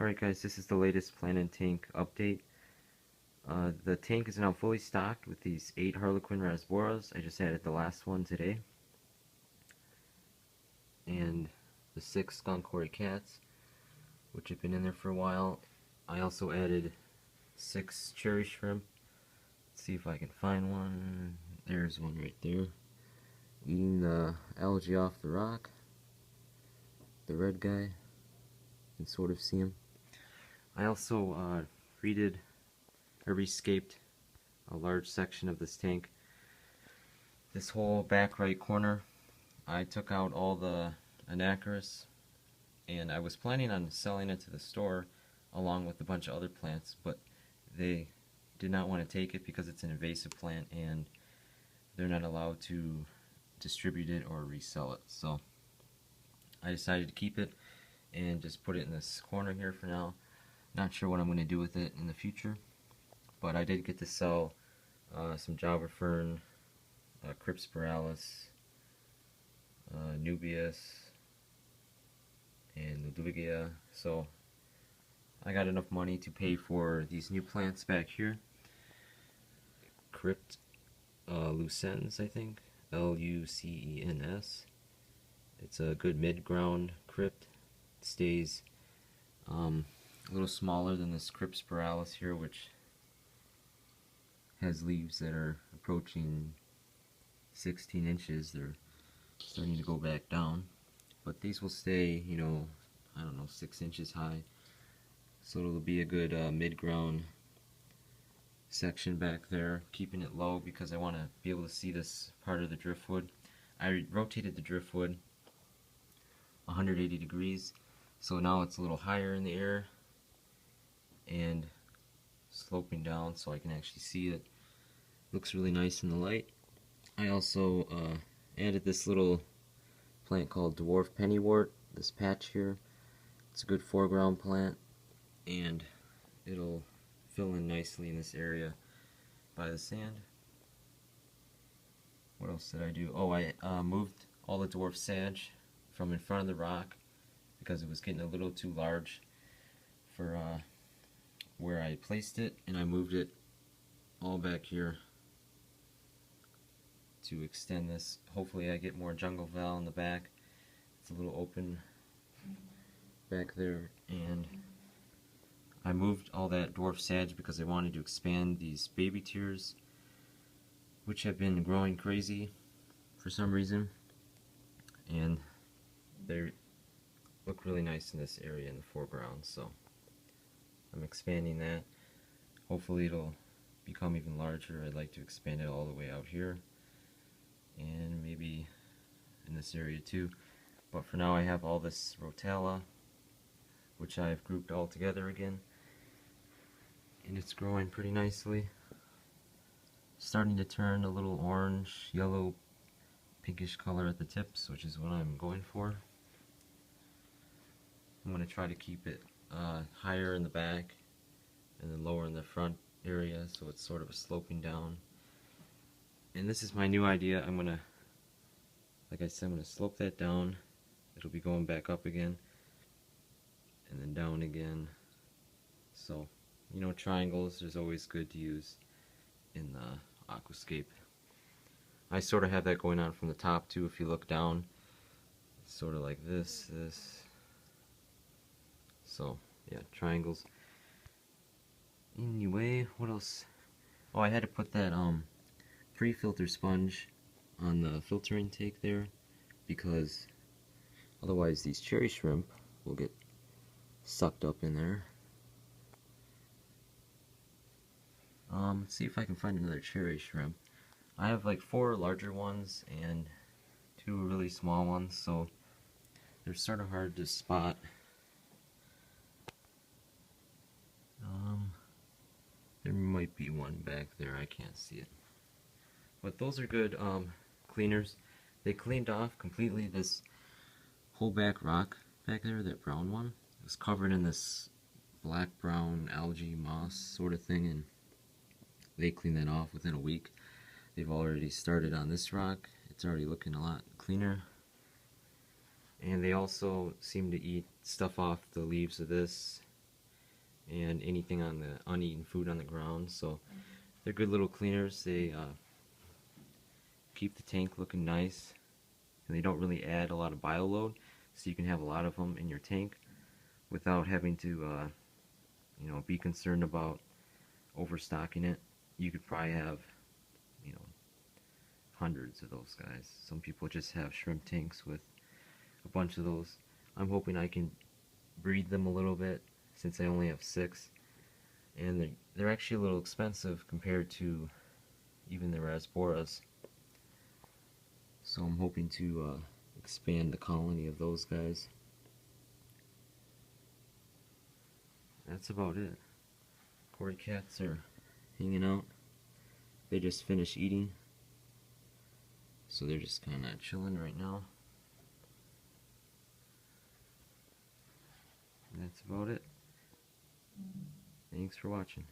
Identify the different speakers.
Speaker 1: Alright guys, this is the latest Plant and Tank update. The tank is now fully stocked with these 8 Harlequin Rasboras. I just added the last one today. And the 6 Skunk Quarry Cats, which have been in there for a while. I also added 6 Cherry Shrimp. Let's see if I can find one. There's one right there. Eating the algae off the rock. The red guy. You can sort of see him. I also rescaped a large section of this tank. This whole back right corner, I took out all the Anacharis, and I was planning on selling it to the store along with a bunch of other plants, but they did not want to take it because it's an invasive plant and they're not allowed to distribute it or resell it. So I decided to keep it and just put it in this corner here for now. Not sure what I'm going to do with it in the future, but I did get to sell some Java Fern, Crypspiralis, Nubius, and Ludwigia. So I got enough money to pay for these new plants back here. Crypt Lucens, I think, Lucens. It's a good mid-ground crypt. It stays a little smaller than this Crypspiralis here, which has leaves that are approaching 16 inches. They're starting to go back down, but these will stay, you know, I don't know, 6 inches high. So it'll be a good mid-ground section back there, keeping it low because I want to be able to see this part of the driftwood. I rotated the driftwood 180 degrees, so now it's a little higher in the air and sloping down so I can actually see it. Looks really nice in the light. I also added this little plant called Dwarf Pennywort, this patch here. It's a good foreground plant and it'll fill in nicely in this area by the sand. What else did I do? Oh, I moved all the dwarf sage from in front of the rock because it was getting a little too large for where I placed it, and I moved it all back here to extend this. Hopefully I get more jungle val in the back. It's a little open back there, and I moved all that dwarf sage because I wanted to expand these baby tears, which have been growing crazy for some reason, and they look really nice in this area in the foreground, so I'm expanding that. Hopefully it'll become even larger. I'd like to expand it all the way out here and maybe in this area too, but for now I have all this Rotala, which I've grouped all together again, and it's growing pretty nicely. Starting to turn a little orange, yellow, pinkish color at the tips, which is what I'm going for. I'm going to try to keep it higher in the back and then lower in the front area, so it's sort of a sloping down. And this is my new idea. I'm going to, like I said, I'm going to slope that down. It'll be going back up again and then down again. So, you know, triangles is always good to use in the aquascape. I sort of have that going on from the top too. If you look down, it's sort of like this. So yeah, triangles. Anyway, what else? Oh, I had to put that pre-filter sponge on the filter intake there because otherwise these cherry shrimp will get sucked up in there. Let's see if I can find another cherry shrimp. I have like 4 larger ones and 2 really small ones, so they're sort of hard to spot. There might be one back there, I can't see it. But those are good cleaners. They cleaned off completely this whole back rock back there, that brown one. It was covered in this black-brown algae moss sort of thing, and they cleaned that off within a week. They've already started on this rock. It's already looking a lot cleaner. And they also seem to eat stuff off the leaves of this and anything on the uneaten food on the ground. So they're good little cleaners. They keep the tank looking nice, and they don't really add a lot of bio load, so you can have a lot of them in your tank without having to be concerned about overstocking it. You could probably have hundreds of those guys. Some people just have shrimp tanks with a bunch of those. I'm hoping I can breed them a little bit since I only have 6, and they're actually a little expensive compared to even the Rasboras. So I'm hoping to expand the colony of those guys. That's about it. Cory cats are hanging out. They just finished eating, so they're just kind of chilling right now. And that's about it. Thanks for watching.